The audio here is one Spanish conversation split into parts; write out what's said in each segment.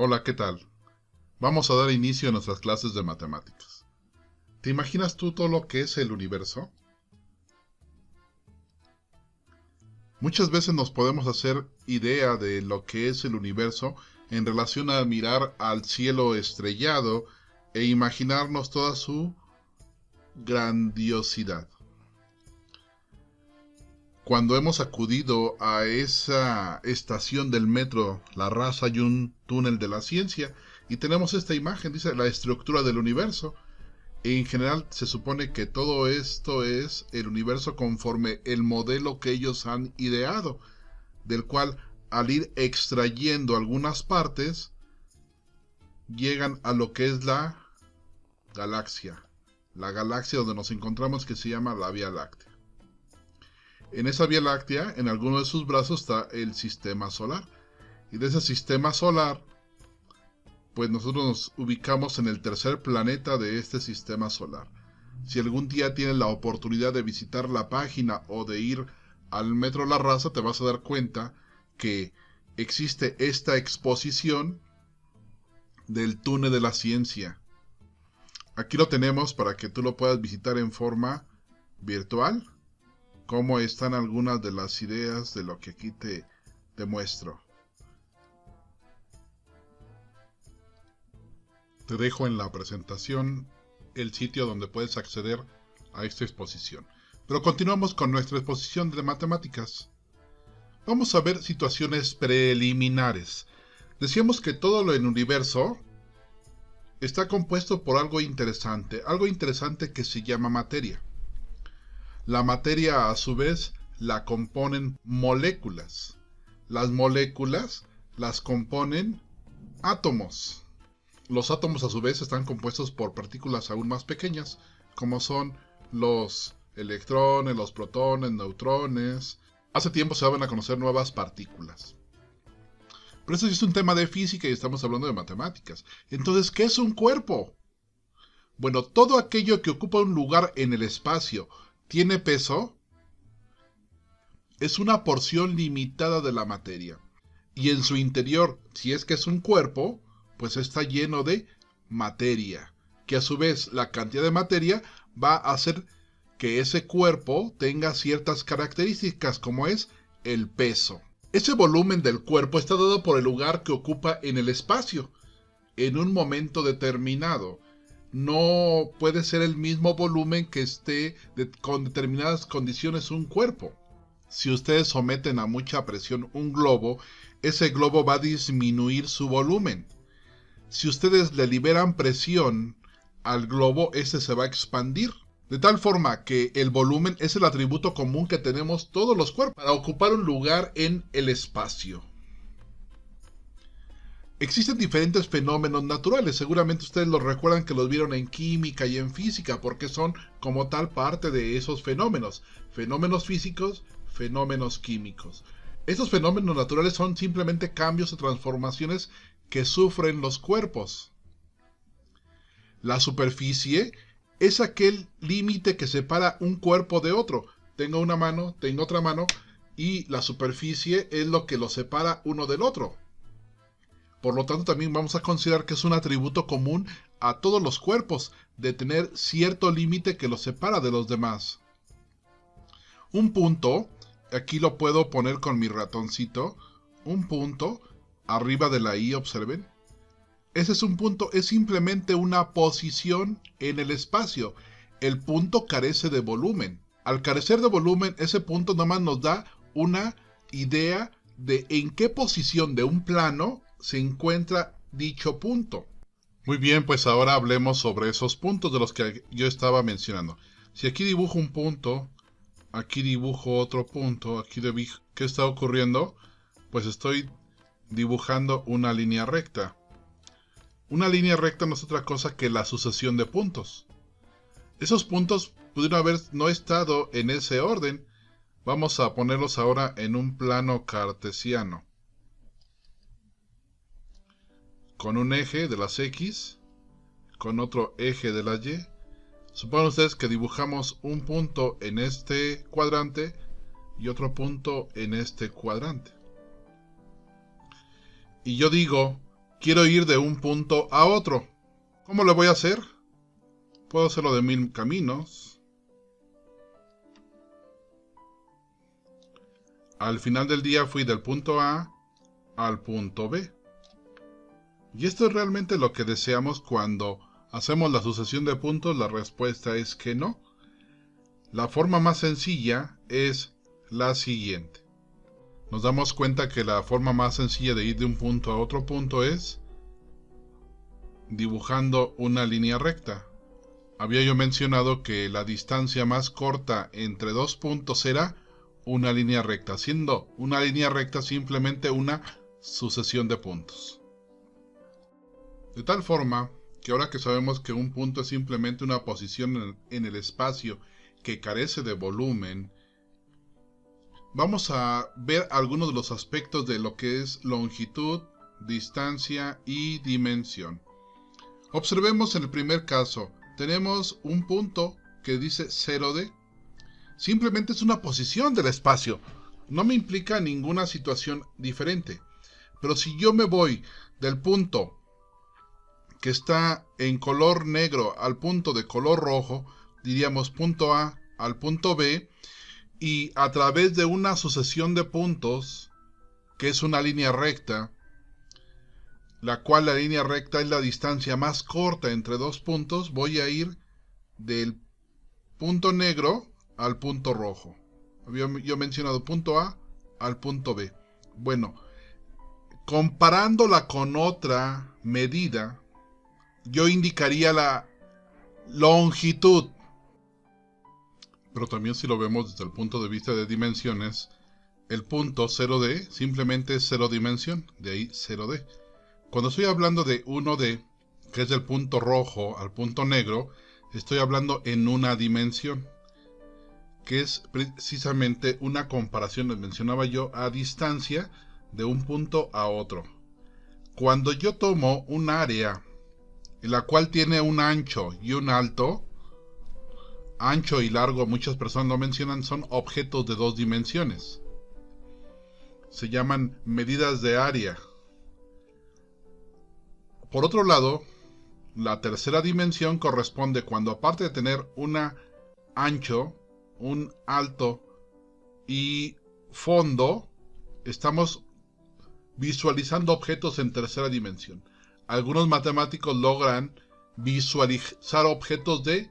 Hola, ¿qué tal? Vamos a dar inicio a nuestras clases de matemáticas. ¿Te imaginas tú todo lo que es el universo? Muchas veces nos podemos hacer idea de lo que es el universo en relación a mirar al cielo estrellado e imaginarnos toda su grandiosidad. Cuando hemos acudido a esa estación del metro La Raza y un túnel de la ciencia y tenemos esta imagen, dice la estructura del universo. En general se supone que todo esto es el universo conforme el modelo que ellos han ideado, del cual al ir extrayendo algunas partes, llegan a lo que es galaxia. La galaxia donde nos encontramos que se llama la Vía Láctea. En esa Vía Láctea, en alguno de sus brazos está el sistema solar. Y de ese sistema solar, pues nosotros nos ubicamos en el tercer planeta de este sistema solar. Si algún día tienes la oportunidad de visitar la página o de ir al Metro La Raza, te vas a dar cuenta que existe esta exposición del túnel de la ciencia. Aquí lo tenemos para que tú lo puedas visitar en forma virtual. Cómo están algunas de las ideas de lo que aquí te muestro. Te dejo en la presentación el sitio donde puedes acceder a esta exposición. Pero continuamos con nuestra exposición de matemáticas. Vamos a ver situaciones preliminares. Decíamos que todo lo en el universo está compuesto por algo interesante que se llama materia. La materia, a su vez, la componen moléculas. Las moléculas las componen átomos. Los átomos, a su vez, están compuestos por partículas aún más pequeñas, como son los electrones, los protones, neutrones. Hace tiempo se daban a conocer nuevas partículas. Pero eso es un tema de física y estamos hablando de matemáticas. Entonces, ¿qué es un cuerpo? Bueno, todo aquello que ocupa un lugar en el espacio tiene peso, es una porción limitada de la materia. Y en su interior, si es que es un cuerpo, pues está lleno de materia, que a su vez la cantidad de materia va a hacer que ese cuerpo tenga ciertas características, como es el peso. Ese volumen del cuerpo está dado por el lugar que ocupa en el espacio, en un momento determinado. No puede ser el mismo volumen que esté con determinadas condiciones un cuerpo. Si ustedes someten a mucha presión un globo, ese globo va a disminuir su volumen. Si ustedes le liberan presión al globo, este se va a expandir. De tal forma que el volumen es el atributo común que tenemos todos los cuerpos para ocupar un lugar en el espacio. Existen diferentes fenómenos naturales, seguramente ustedes los recuerdan que los vieron en química y en física, porque son como tal parte de esos fenómenos. Fenómenos físicos, fenómenos químicos. Estos fenómenos naturales son simplemente cambios o transformaciones que sufren los cuerpos. La superficie es aquel límite que separa un cuerpo de otro. Tengo una mano, tengo otra mano, y la superficie es lo que los separa uno del otro. Por lo tanto, también vamos a considerar que es un atributo común a todos los cuerpos, de tener cierto límite que los separa de los demás. Un punto, aquí lo puedo poner con mi ratoncito, un punto arriba de la I, observen. Ese es un punto, es simplemente una posición en el espacio. El punto carece de volumen. Al carecer de volumen, ese punto nomás nos da una idea de en qué posición de un plano se encuentra dicho punto. Muy bien, pues ahora hablemos sobre esos puntos de los que yo estaba mencionando. Si aquí dibujo un punto, aquí dibujo otro punto, ¿qué está ocurriendo? Pues estoy dibujando una línea recta. Una línea recta no es otra cosa que la sucesión de puntos. Esos puntos pudieron haber no estado en ese orden. Vamos a ponerlos ahora en un plano cartesiano. Con un eje de las X, con otro eje de la Y. Supongan ustedes que dibujamos un punto en este cuadrante y otro punto en este cuadrante. Y yo digo quiero ir de un punto a otro. ¿Cómo lo voy a hacer? Puedo hacerlo de 1000 caminos. Al final del día fui del punto A al punto B. Y esto es realmente lo que deseamos cuando hacemos la sucesión de puntos. La respuesta es que no. La forma más sencilla es la siguiente. Nos damos cuenta que la forma más sencilla de ir de un punto a otro punto es dibujando una línea recta. Había yo mencionado que la distancia más corta entre dos puntos era una línea recta, siendo una línea recta simplemente una sucesión de puntos. De tal forma que ahora que sabemos que un punto es simplemente una posición en el espacio que carece de volumen, vamos a ver algunos de los aspectos de lo que es longitud, distancia y dimensión. Observemos en el primer caso, tenemos un punto que dice 0D. Simplemente es una posición del espacio, no me implica ninguna situación diferente. Pero si yo me voy del punto que está en color negro al punto de color rojo, diríamos punto A al punto B, y a través de una sucesión de puntos, que es una línea recta, la cual la línea recta es la distancia más corta entre dos puntos, voy a ir del punto negro al punto rojo. Había yo mencionado punto A al punto B. Bueno, comparándola con otra medida, yo indicaría la longitud. Pero también si lo vemos desde el punto de vista de dimensiones, el punto 0D simplemente es 0 dimensión, de ahí 0D. Cuando estoy hablando de 1D, que es del punto rojo al punto negro, estoy hablando en una dimensión, que es precisamente una comparación, les mencionaba yo, a distancia de un punto a otro. Cuando yo tomo un área en la cual tiene un ancho y un alto, ancho y largo, muchas personas lo mencionan, son objetos de dos dimensiones. Se llaman medidas de área. Por otro lado, la tercera dimensión corresponde cuando, aparte de tener un ancho, un alto y fondo, estamos visualizando objetos en tercera dimensión. Algunos matemáticos logran visualizar objetos de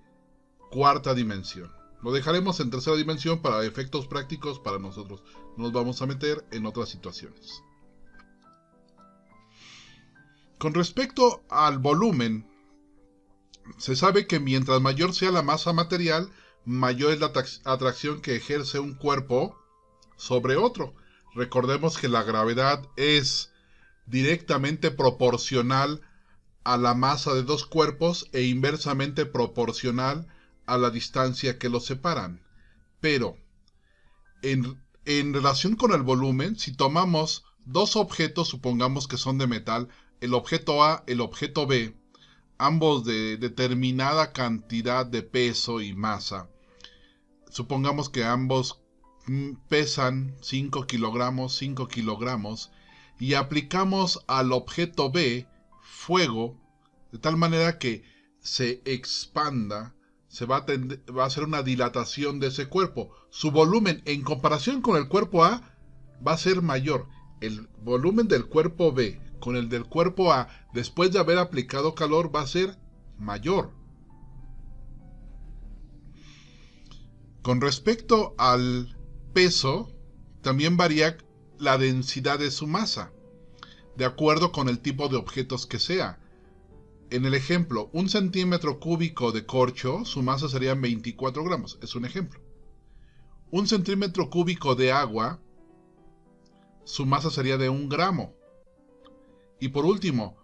cuarta dimensión. Lo dejaremos en tercera dimensión para efectos prácticos para nosotros. No nos vamos a meter en otras situaciones. Con respecto al volumen, se sabe que mientras mayor sea la masa material, mayor es la atracción que ejerce un cuerpo sobre otro. Recordemos que la gravedad es directamente proporcional a la masa de dos cuerpos e inversamente proporcional a la distancia que los separan. Pero, en relación con el volumen, si tomamos dos objetos, supongamos que son de metal, el objeto A, el objeto B, ambos de determinada cantidad de peso y masa, supongamos que ambos pesan 5 kilogramos, y aplicamos al objeto B fuego, de tal manera que se expanda, va a hacer una dilatación de ese cuerpo. Su volumen en comparación con el cuerpo A va a ser mayor. El volumen del cuerpo B con el del cuerpo A, después de haber aplicado calor, va a ser mayor. Con respecto al peso, también varía la densidad de su masa, de acuerdo con el tipo de objetos que sea. En el ejemplo, 1 centímetro cúbico de corcho, su masa sería 24 gramos, es un ejemplo. 1 centímetro cúbico de agua, su masa sería de 1 gramo. Y por último,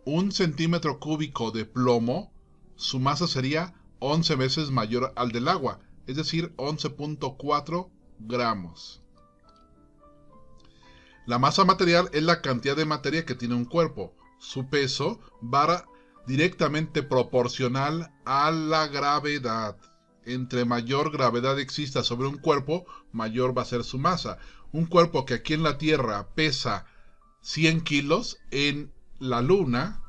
1 centímetro cúbico de plomo, su masa sería 11 veces mayor al del agua, es decir, 11.4 gramos. La masa material es la cantidad de materia que tiene un cuerpo. Su peso va directamente proporcional a la gravedad. Entre mayor gravedad exista sobre un cuerpo, mayor va a ser su masa. Un cuerpo que aquí en la Tierra pesa 100 kilos, en la Luna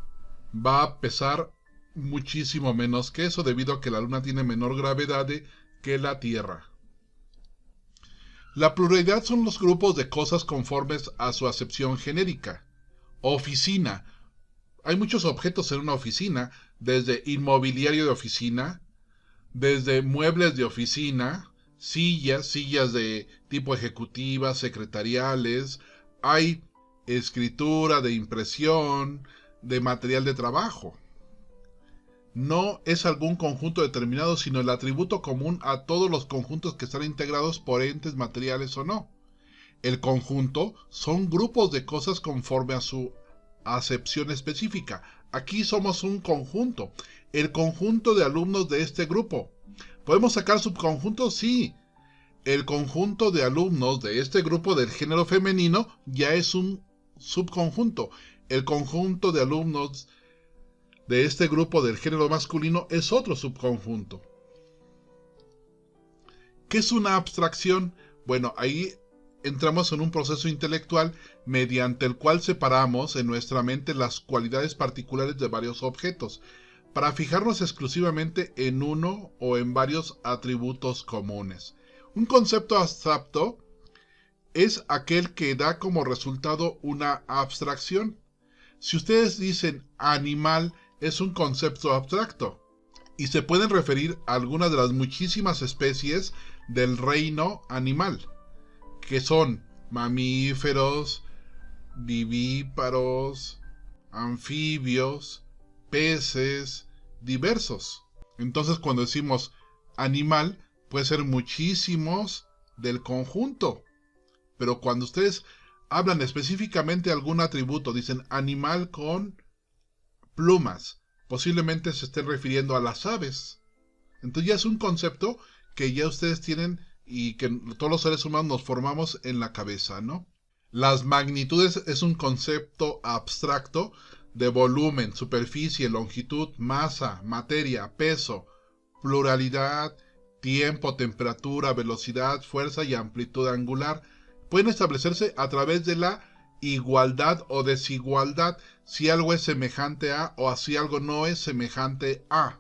va a pesar muchísimo menos que eso, debido a que la Luna tiene menor gravedad que la Tierra. La pluralidad son los grupos de cosas conformes a su acepción genérica. Oficina. Hay muchos objetos en una oficina, desde inmobiliario de oficina, desde muebles de oficina, sillas de tipo ejecutiva, secretariales, hay escritura, de impresión, de material de trabajo. No es algún conjunto determinado, sino el atributo común a todos los conjuntos que están integrados por entes materiales o no. El conjunto son grupos de cosas conforme a su acepción específica. Aquí somos un conjunto. El conjunto de alumnos de este grupo. ¿Podemos sacar subconjuntos? Sí. El conjunto de alumnos de este grupo del género femenino ya es un subconjunto. El conjunto de alumnos de este grupo del género masculino es otro subconjunto. ¿Qué es una abstracción? Bueno, ahí entramos en un proceso intelectual mediante el cual separamos en nuestra mente las cualidades particulares de varios objetos, para fijarnos exclusivamente en uno o en varios atributos comunes. Un concepto abstracto es aquel que da como resultado una abstracción. Si ustedes dicen animal, es un concepto abstracto, y se pueden referir a algunas de las muchísimas especies del reino animal, que son mamíferos, vivíparos, anfibios, peces, diversos. Entonces, cuando decimos animal, puede ser muchísimos del conjunto. Pero cuando ustedes hablan específicamente de algún atributo, dicen animal con plumas, posiblemente se estén refiriendo a las aves. Entonces ya es un concepto que ya ustedes tienen y que todos los seres humanos nos formamos en la cabeza, ¿no? Las magnitudes es un concepto abstracto de volumen, superficie, longitud, masa, materia, peso, pluralidad, tiempo, temperatura, velocidad, fuerza y amplitud angular. Pueden establecerse a través de la igualdad o desigualdad, si algo es semejante a o si algo no es semejante a.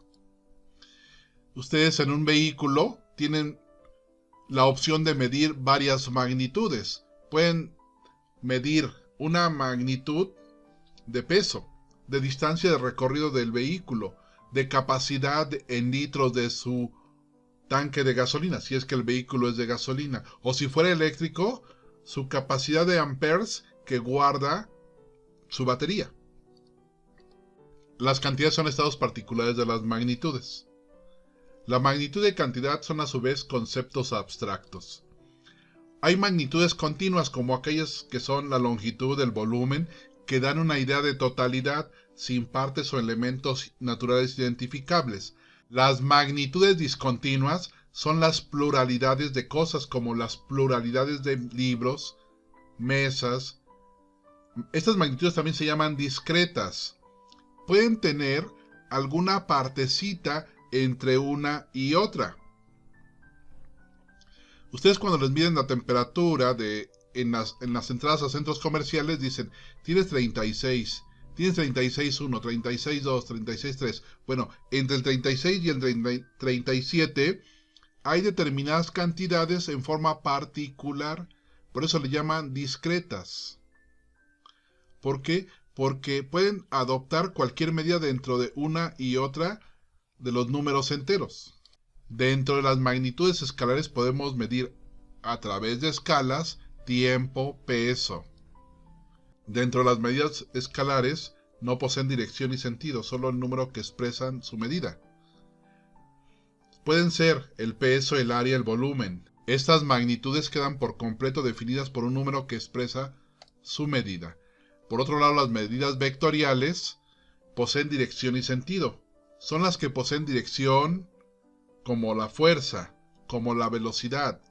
Ustedes en un vehículo tienen la opción de medir varias magnitudes. Pueden medir una magnitud de peso, de distancia de recorrido del vehículo, de capacidad en litros de su tanque de gasolina, si es que el vehículo es de gasolina, o si fuera eléctrico, su capacidad de amperes que guarda su batería. Las cantidades son estados particulares de las magnitudes. La magnitud y cantidad son a su vez conceptos abstractos. Hay magnitudes continuas como aquellas que son la longitud, el volumen, que dan una idea de totalidad sin partes o elementos naturales identificables. Las magnitudes discontinuas son las pluralidades de cosas como las pluralidades de libros, mesas. Estas magnitudes también se llaman discretas. Pueden tener alguna partecita entre una y otra. Ustedes cuando les miden la temperatura en las entradas a centros comerciales dicen, tienes 36, tienes 36.1, 36.2, 36.3. Bueno, entre el 36 y el 37 hay determinadas cantidades en forma particular, por eso le llaman discretas. ¿Por qué? Porque pueden adoptar cualquier medida dentro de una y otra de los números enteros. Dentro de las magnitudes escalares podemos medir a través de escalas tiempo, peso. Dentro de las medidas escalares no poseen dirección y sentido, solo el número que expresan su medida. Pueden ser el peso, el área, el volumen. Estas magnitudes quedan por completo definidas por un número que expresa su medida. Por otro lado, las medidas vectoriales poseen dirección y sentido. Son las que poseen dirección, como la fuerza, como la velocidad.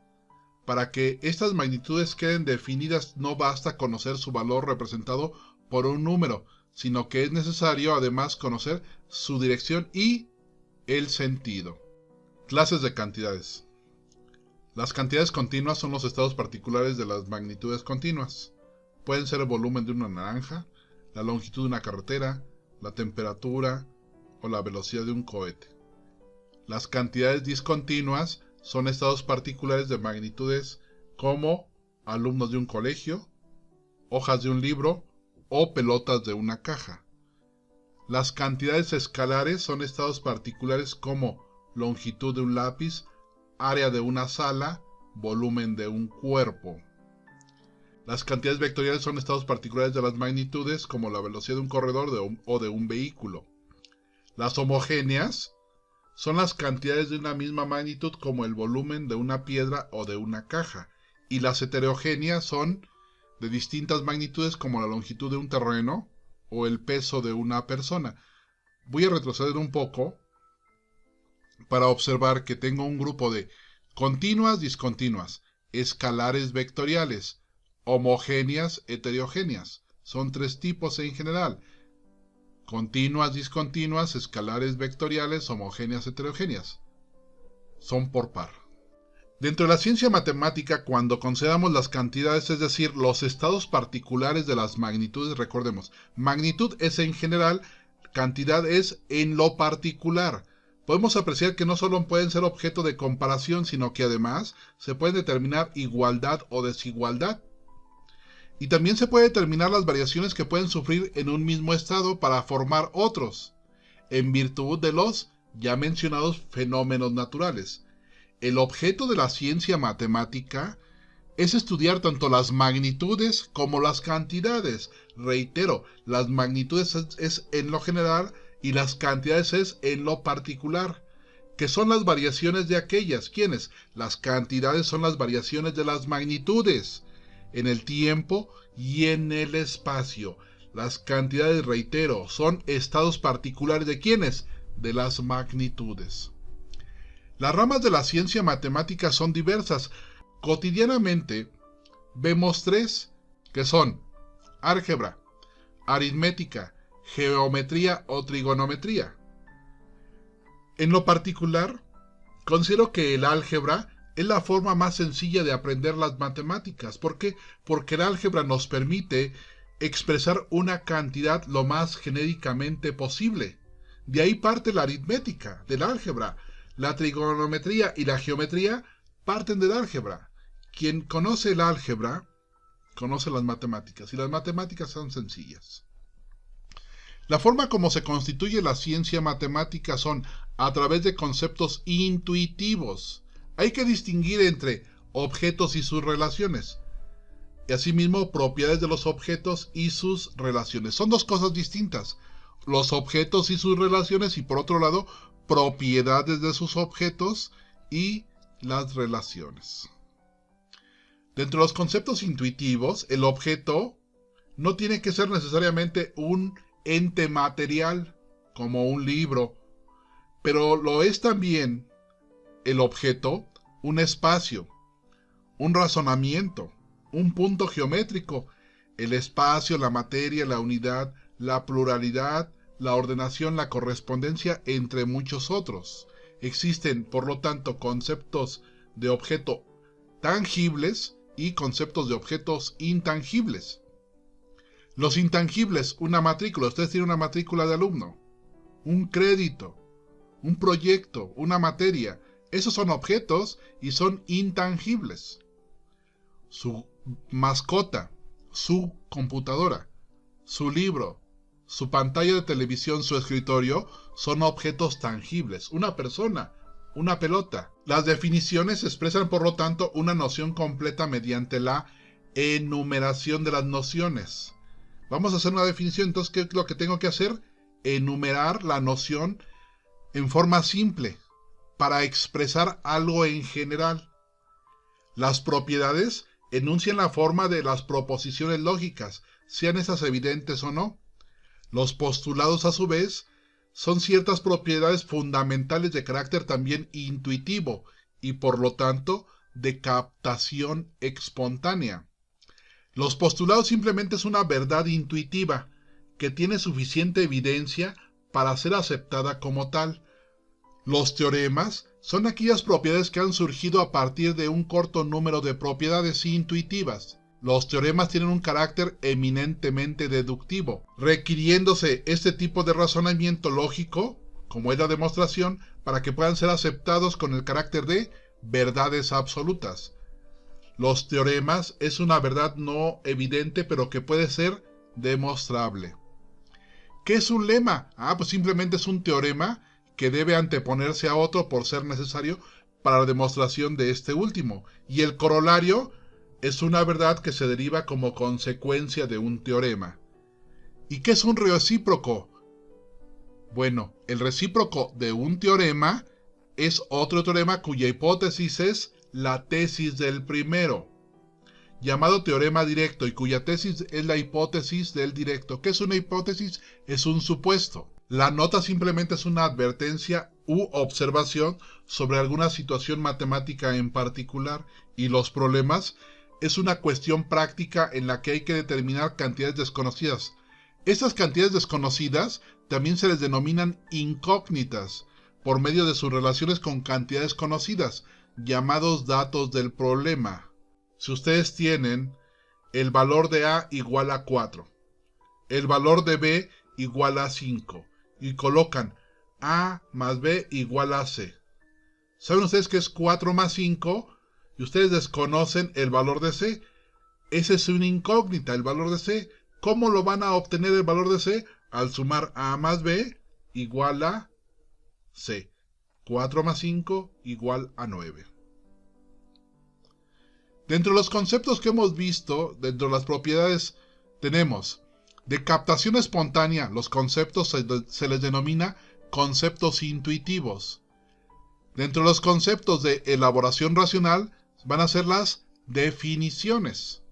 Para que estas magnitudes queden definidas no basta conocer su valor representado por un número, sino que es necesario además conocer su dirección y el sentido. Clases de cantidades. Las cantidades continuas son los estados particulares de las magnitudes continuas. Pueden ser el volumen de una naranja, la longitud de una carretera, la temperatura o la velocidad de un cohete. Las cantidades discontinuas son estados particulares de magnitudes como alumnos de un colegio, hojas de un libro o pelotas de una caja. Las cantidades escalares son estados particulares como longitud de un lápiz, área de una sala, volumen de un cuerpo. Las cantidades vectoriales son estados particulares de las magnitudes como la velocidad de un corredor o de un vehículo. Las homogéneas son las cantidades de una misma magnitud como el volumen de una piedra o de una caja. Y las heterogéneas son de distintas magnitudes como la longitud de un terreno o el peso de una persona. Voy a retroceder un poco para observar que tengo un grupo de continuas, discontinuas, escalares vectoriales, homogéneas, heterogéneas. Son 3 tipos en general: continuas, discontinuas, escalares vectoriales, homogéneas, heterogéneas. Son por par. Dentro de la ciencia matemática, cuando consideramos las cantidades, es decir, los estados particulares de las magnitudes, recordemos, magnitud es en general, cantidad es en lo particular. Podemos apreciar que no solo pueden ser objeto de comparación, sino que además se puede determinar igualdad o desigualdad. Y también se puede determinar las variaciones que pueden sufrir en un mismo estado para formar otros, en virtud de los ya mencionados fenómenos naturales. El objeto de la ciencia matemática es estudiar tanto las magnitudes como las cantidades. Reitero, las magnitudes es en lo general y las cantidades es en lo particular, que son las variaciones de aquellas. ¿Quiénes? Las cantidades son las variaciones de las magnitudes en el tiempo y en el espacio. Las cantidades, reitero, son estados particulares de ¿quiénes? De las magnitudes. Las ramas de la ciencia matemática son diversas. Cotidianamente vemos 3, que son álgebra, aritmética, geometría o trigonometría. En lo particular, considero que el álgebra es la forma más sencilla de aprender las matemáticas. ¿Por qué? Porque el álgebra nos permite expresar una cantidad lo más genéricamente posible. De ahí parte la aritmética del álgebra. La trigonometría y la geometría parten del álgebra. Quien conoce el álgebra, conoce las matemáticas, y las matemáticas son sencillas. La forma como se constituye la ciencia matemática son a través de conceptos intuitivos. Hay que distinguir entre objetos y sus relaciones, y asimismo propiedades de los objetos y sus relaciones. Son 2 cosas distintas: los objetos y sus relaciones, y por otro lado, propiedades de sus objetos y las relaciones. Dentro de los conceptos intuitivos, el objeto no tiene que ser necesariamente un ente material, como un libro, pero lo es también el objeto un espacio, un razonamiento, un punto geométrico, el espacio, la materia, la unidad, la pluralidad, la ordenación, la correspondencia, entre muchos otros. Existen, por lo tanto, conceptos de objeto tangibles y conceptos de objetos intangibles. Los intangibles, una matrícula. Ustedes tienen una matrícula de alumno, un crédito, un proyecto, una materia. Esos son objetos y son intangibles. Su mascota, su computadora, su libro, su pantalla de televisión, su escritorio, son objetos tangibles. Una persona, una pelota. Las definiciones expresan, por lo tanto, una noción completa mediante la enumeración de las nociones. Vamos a hacer una definición, entonces, ¿qué es lo que tengo que hacer? Enumerar la noción en forma simple, para expresar algo en general. Las propiedades enuncian la forma de las proposiciones lógicas, sean esas evidentes o no. Los postulados, a su vez, son ciertas propiedades fundamentales de carácter también intuitivo y, por lo tanto, de captación espontánea. Los postulados simplemente es una verdad intuitiva que tiene suficiente evidencia para ser aceptada como tal. Los teoremas son aquellas propiedades que han surgido a partir de un corto número de propiedades intuitivas. Los teoremas tienen un carácter eminentemente deductivo, requiriéndose este tipo de razonamiento lógico, como es la demostración, para que puedan ser aceptados con el carácter de verdades absolutas. Los teoremas es una verdad no evidente, pero que puede ser demostrable. ¿Qué es un lema? Pues simplemente es un teorema que debe anteponerse a otro por ser necesario para la demostración de este último. Y el corolario es una verdad que se deriva como consecuencia de un teorema. ¿Y qué es un recíproco? Bueno, el recíproco de un teorema es otro teorema cuya hipótesis es la tesis del primero, llamado teorema directo, y cuya tesis es la hipótesis del directo. ¿Qué es una hipótesis? Es un supuesto. La nota simplemente es una advertencia u observación sobre alguna situación matemática en particular, y los problemas es una cuestión práctica en la que hay que determinar cantidades desconocidas. Estas cantidades desconocidas también se les denominan incógnitas, por medio de sus relaciones con cantidades conocidas, llamados datos del problema. Si ustedes tienen el valor de A igual a 4, el valor de B igual a 5, y colocan A más B igual a C, ¿saben ustedes que es 4 más 5? Y ustedes desconocen el valor de C. Ese es una incógnita, el valor de C. ¿Cómo lo van a obtener el valor de C? Al sumar A más B igual a C. 4 más 5 igual a 9. Dentro de los conceptos que hemos visto, dentro de las propiedades, tenemos de captación espontánea. Los conceptos se les denomina conceptos intuitivos. Dentro de los conceptos de elaboración racional van a ser las definiciones.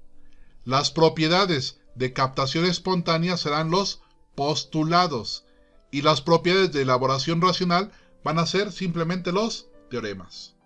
Las propiedades de captación espontánea serán los postulados, y las propiedades de elaboración racional van a ser simplemente los teoremas.